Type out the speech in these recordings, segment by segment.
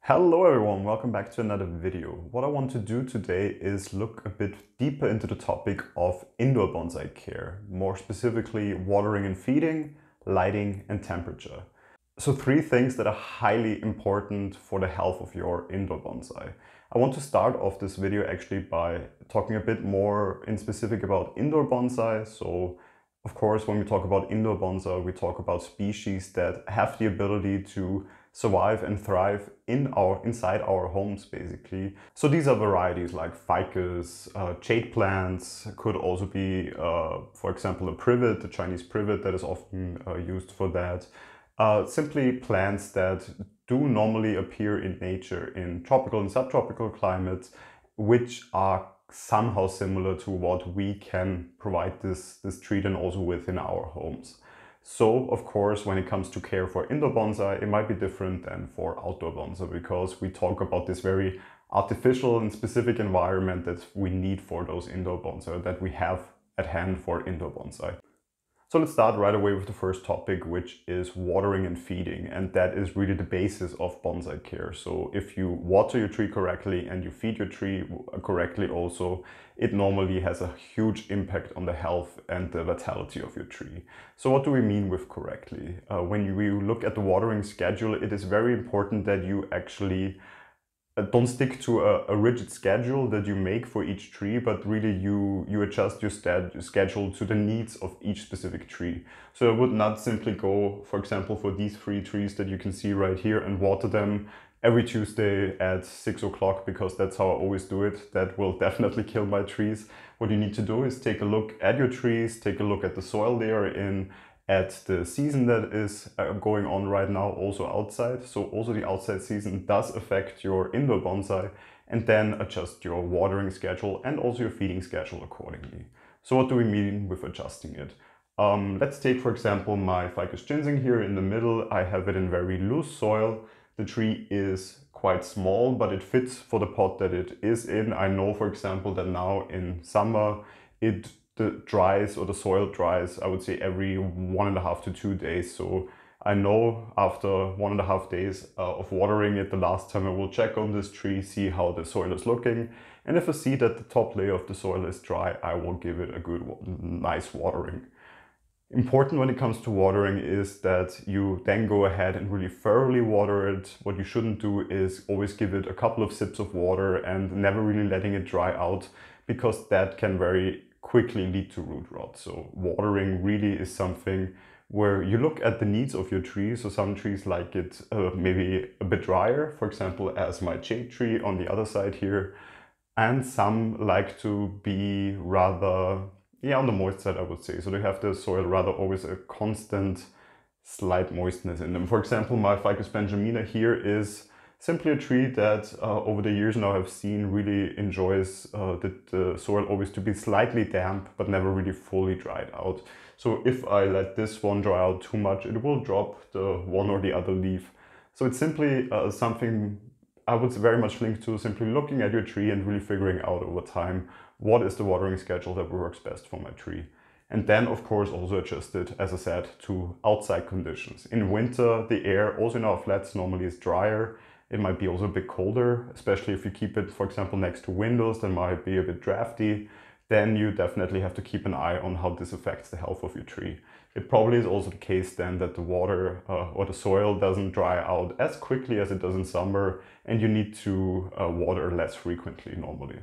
Hello everyone, welcome back to another video. What I want to do today is look a bit deeper into the topic of indoor bonsai care, more specifically watering and feeding, lighting and temperature. So three things that are highly important for the health of your indoor bonsai. I want to start off this video actually by talking a bit more in specific about indoor bonsai. So of course, when we talk about indoor bonsai, we talk about species that have the ability to survive and thrive inside our homes, basically. So these are varieties like ficus, jade plants, could also be, for example, a privet, the Chinese privet that is often used for that. Simply plants that do normally appear in nature in tropical and subtropical climates, which are somehow similar to what we can provide this tree then also within our homes. So of course, when it comes to care for indoor bonsai, it might be different than for outdoor bonsai because we talk about this very artificial and specific environment that we need for those indoor bonsai, that we have at hand for indoor bonsai. So let's start right away with the first topic, which is watering and feeding. And that is really the basis of bonsai care. So if you water your tree correctly and you feed your tree correctly also, it normally has a huge impact on the health and the vitality of your tree. So what do we mean with correctly? When you look at the watering schedule, it is very important that you actually don't stick to a rigid schedule that you make for each tree, but really you adjust your schedule to the needs of each specific tree. So I would not simply go, for example, for these three trees that you can see right here and water them every Tuesday at 6 o'clock because that's how I always do it. That will definitely kill my trees. What you need to do is take a look at your trees, take a look at the soil they are in, at the season that is going on right now, also outside. So also the outside season does affect your indoor bonsai, and then adjust your watering schedule and also your feeding schedule accordingly. So what do we mean with adjusting it? Let's take, for example, my Ficus ginseng here in the middle. I have it in very loose soil. The tree is quite small, but it fits for the pot that it is in. I know, for example, that now in summer, the soil dries, I would say every 1.5 to 2 days. So I know after 1.5 days of watering it, the last time I will check on this tree, see how the soil is looking. And if I see that the top layer of the soil is dry, I will give it a good, nice watering. Important when it comes to watering is that you then go ahead and really thoroughly water it. What you shouldn't do is always give it a couple of sips of water and never really letting it dry out, because that can very quickly lead to root rot. So watering really is something where you look at the needs of your tree. So some trees like it maybe a bit drier, for example, as my jade tree on the other side here. And some like to be rather, on the moist side, I would say. So they have the soil rather always a constant slight moistness in them. For example, my Ficus benjamina here is simply a tree that over the years now I've seen really enjoys the soil always to be slightly damp, but never really fully dried out. So if I let this one dry out too much, it will drop the one or the other leaf. So it's simply something I would very much link to simply looking at your tree and really figuring out over time what is the watering schedule that works best for my tree. And then, of course, also adjust it, as I said, to outside conditions. In winter, the air, also in our flats, normally is drier. It might be also a bit colder, especially if you keep it, for example, next to windows that might be a bit drafty. Then you definitely have to keep an eye on how this affects the health of your tree. It probably is also the case then that the water or the soil doesn't dry out as quickly as it does in summer, and you need to water less frequently normally.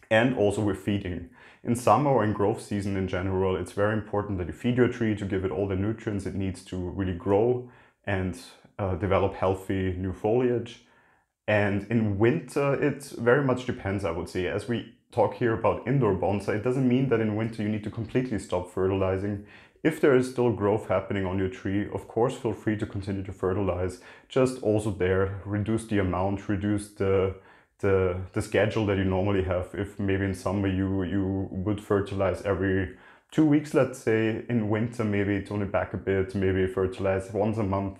And also with feeding. In summer or in growth season in general, it's very important that you feed your tree to give it all the nutrients it needs to really grow and develop healthy new foliage. And in winter, it very much depends, I would say. As we talk here about indoor bonsai, it doesn't mean that in winter you need to completely stop fertilizing. If there is still growth happening on your tree, of course, feel free to continue to fertilize. Just also there, reduce the amount, reduce the schedule that you normally have. If maybe in summer you would fertilize every 2 weeks, let's say, in winter maybe tone it back a bit, maybe fertilize once a month,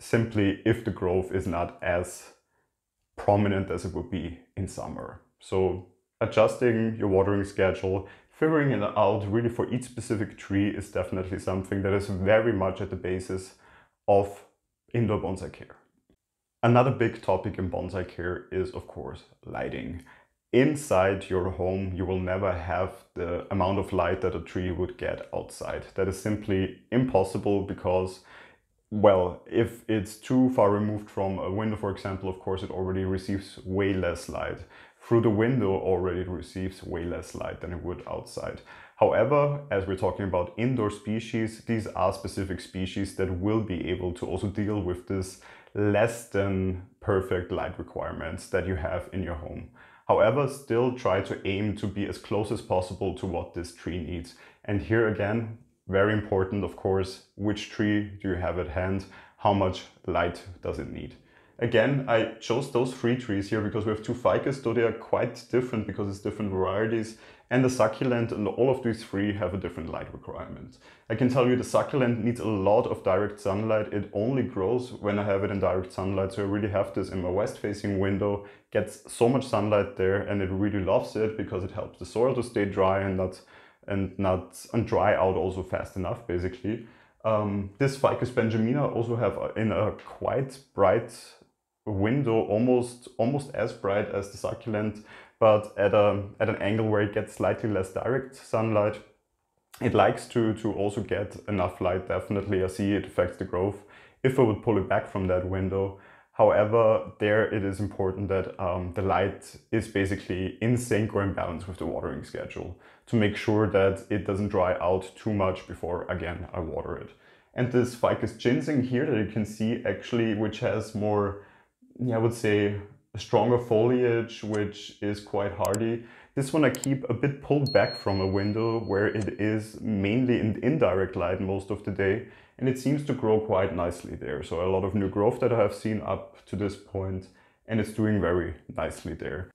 simply if the growth is not as prominent as it would be in summer. So adjusting your watering schedule, figuring it out really for each specific tree is definitely something that is very much at the basis of indoor bonsai care. Another big topic in bonsai care is, of course, lighting. Inside your home, you will never have the amount of light that a tree would get outside. That is simply impossible because, well, if it's too far removed from a window, for example, of course, it already receives way less light. Through the window already it receives way less light than it would outside. However, as we're talking about indoor species, these are specific species that will be able to also deal with this less than perfect light requirements that you have in your home. However, still try to aim to be as close as possible to what this tree needs. And here again, very important, of course, which tree do you have at hand? How much light does it need? Again, I chose those 3 trees here because we have 2 ficus, though they are quite different because it's different varieties. And the succulent, and all of these 3 have a different light requirement. I can tell you the succulent needs a lot of direct sunlight. It only grows when I have it in direct sunlight. So I really have this in my west-facing window, gets so much sunlight there, and it really loves it because it helps the soil to stay dry and dry out also fast enough, basically. This Ficus benjamina also have in a quite bright window, almost as bright as the succulent, but at an angle where it gets slightly less direct sunlight. It likes to also get enough light, definitely. I see it affects the growth if I would pull it back from that window. However, there it is important that the light is basically in sync or in balance with the watering schedule to make sure that it doesn't dry out too much before, again, I water it. And this Ficus ginseng here that you can see actually, which has more, I would say, stronger foliage, which is quite hardy. This one I keep a bit pulled back from a window where it is mainly in indirect light most of the day, and it seems to grow quite nicely there. So a lot of new growth that I have seen up to this point, and it's doing very nicely there.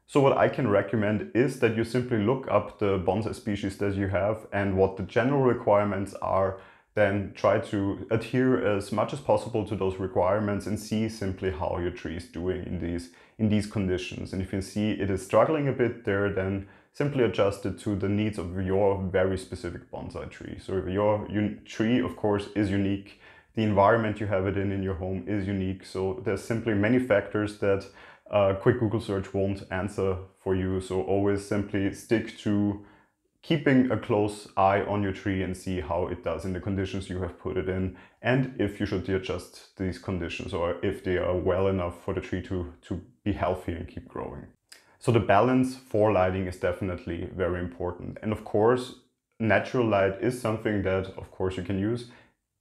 So what I can recommend is that you simply look up the bonsai species that you have and what the general requirements are, then try to adhere as much as possible to those requirements and see simply how your tree is doing in these conditions. And if you see it is struggling a bit there, then simply adjust it to the needs of your very specific bonsai tree. So your tree, of course, is unique. The environment you have it in your home is unique. So there's simply many factors that a quick Google search won't answer for you. So always simply stick to keeping a close eye on your tree and see how it does in the conditions you have put it in, and if you should adjust these conditions or if they are well enough for the tree to be healthy and keep growing. So the balance for lighting is definitely very important. And of course, natural light is something that, of course, you can use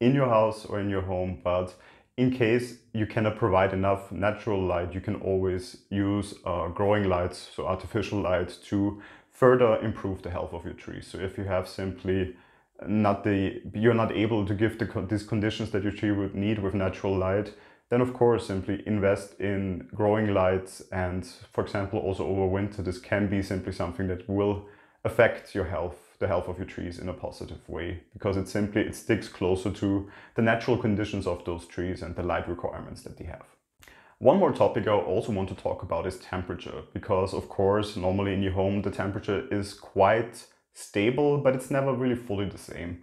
in your house or in your home, but in case you cannot provide enough natural light, you can always use growing lights, so artificial light, to further improve the health of your tree. So if you have simply you're not able to give these conditions that your tree would need with natural light, then of course simply invest in growing lights. And for example, also over winter, this can be simply something that will affect your health, the health of your trees in a positive way, because it sticks closer to the natural conditions of those trees and the light requirements that they have. One more topic I also want to talk about is temperature, because of course normally in your home the temperature is quite stable, but it's never really fully the same.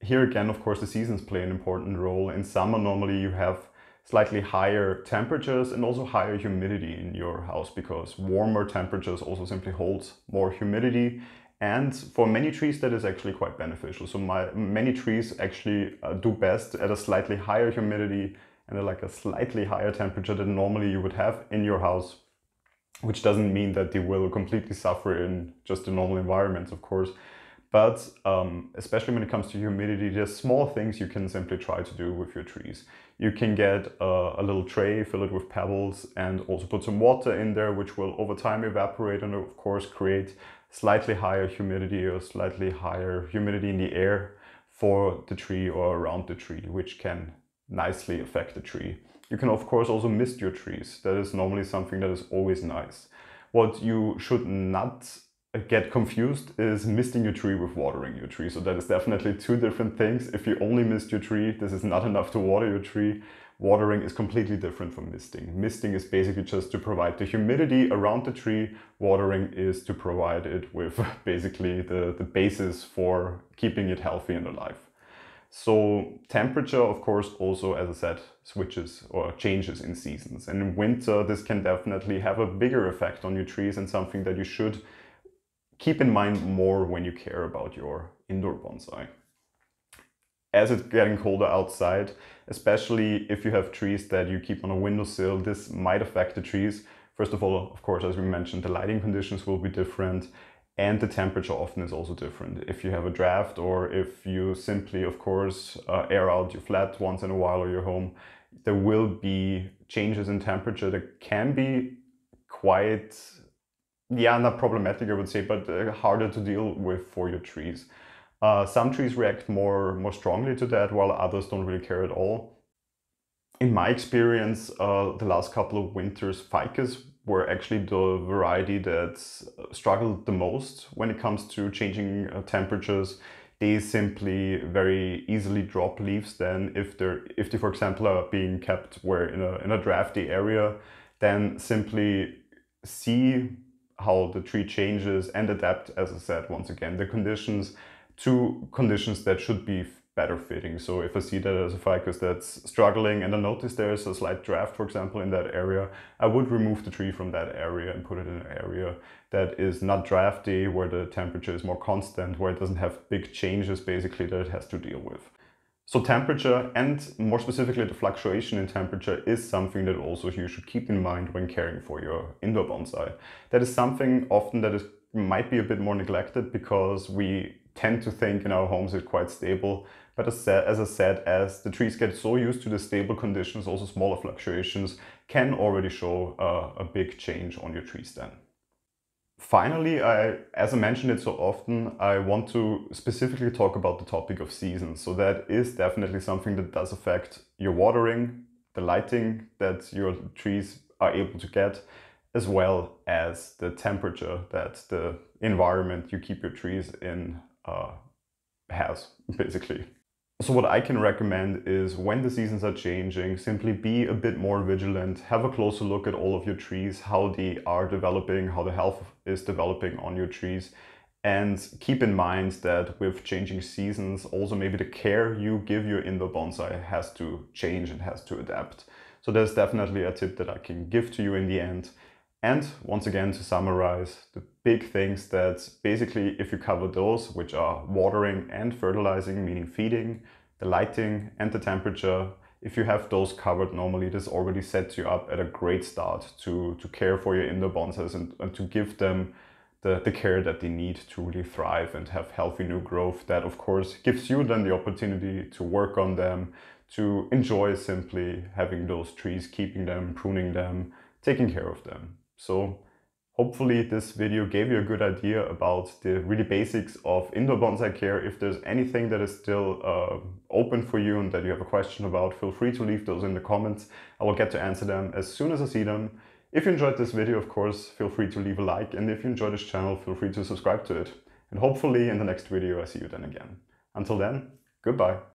Here again, of course, the seasons play an important role. In summer normally you have slightly higher temperatures and also higher humidity in your house, because warmer temperatures also simply holds more humidity. And for many trees that is actually quite beneficial. So many trees actually do best at a slightly higher humidity and like a slightly higher temperature than normally you would have in your house, which doesn't mean that they will completely suffer in just the normal environments, of course. But especially when it comes to humidity, there's small things you can simply try to do with your trees. You can get a little tray, fill it with pebbles, and also put some water in there, which will over time evaporate and of course create slightly higher humidity or slightly higher humidity in the air for the tree or around the tree, which can nicely affect the tree. You can of course also mist your trees. That is normally something that is always nice. What you should not get confused is misting your tree with watering your tree. So that is definitely 2 different things. If you only mist your tree, this is not enough to water your tree. Watering is completely different from misting. Misting is basically just to provide the humidity around the tree. Watering is to provide it with basically the basis for keeping it healthy and alive. So temperature, of course, also, as I said, switches or changes in seasons. And in winter, this can definitely have a bigger effect on your trees and something that you should keep in mind more when you care about your indoor bonsai. As it's getting colder outside, especially if you have trees that you keep on a windowsill, this might affect the trees. First of all, of course, as we mentioned, the lighting conditions will be different and the temperature often is also different. If you have a draft or if you simply, of course, air out your flat once in a while or your home, there will be changes in temperature that can be quite, yeah, not problematic, I would say, but harder to deal with for your trees. Some trees react more strongly to that, while others don't really care at all. In my experience, the last couple of winters, ficus were actually the variety that struggled the most when it comes to changing temperatures. They simply very easily drop leaves. Then if they, for example, are being kept where in a drafty area, then simply see how the tree changes and adapt, as I said, once again, the conditions to conditions that should be better fitting. So if I see that as a ficus that's struggling and I notice there's a slight draft, for example, in that area, I would remove the tree from that area and put it in an area that is not drafty, where the temperature is more constant, where it doesn't have big changes basically that it has to deal with. So temperature, and more specifically the fluctuation in temperature, is something that also you should keep in mind when caring for your indoor bonsai. That is something often that might be a bit more neglected because we tend to think in our homes it's quite stable. But as I said, as the trees get so used to the stable conditions, also smaller fluctuations can already show a big change on your trees then. Finally, as I mentioned it so often, I want to specifically talk about the topic of seasons. So that is definitely something that does affect your watering, the lighting that your trees are able to get, as well as the temperature that the environment you keep your trees in has, basically. So what I can recommend is when the seasons are changing, simply be a bit more vigilant, have a closer look at all of your trees, how they are developing, how the health is developing on your trees. And keep in mind that with changing seasons, also maybe the care you give your indoor bonsai has to change and has to adapt. So there's definitely a tip that I can give to you in the end. And once again, to summarize, the big things that basically if you cover those, which are watering and fertilizing, meaning feeding, the lighting and the temperature, if you have those covered normally, this already sets you up at a great start to care for your indoor bonsais and to give them the care that they need to really thrive and have healthy new growth. That of course gives you then the opportunity to work on them, to enjoy simply having those trees, keeping them, pruning them, taking care of them. So hopefully this video gave you a good idea about the really basics of indoor bonsai care. If there's anything that is still open for you and that you have a question about, feel free to leave those in the comments. I will get to answer them as soon as I see them. If you enjoyed this video, of course, feel free to leave a like, and if you enjoy this channel, feel free to subscribe to it. And hopefully in the next video I see you then again. Until then, goodbye.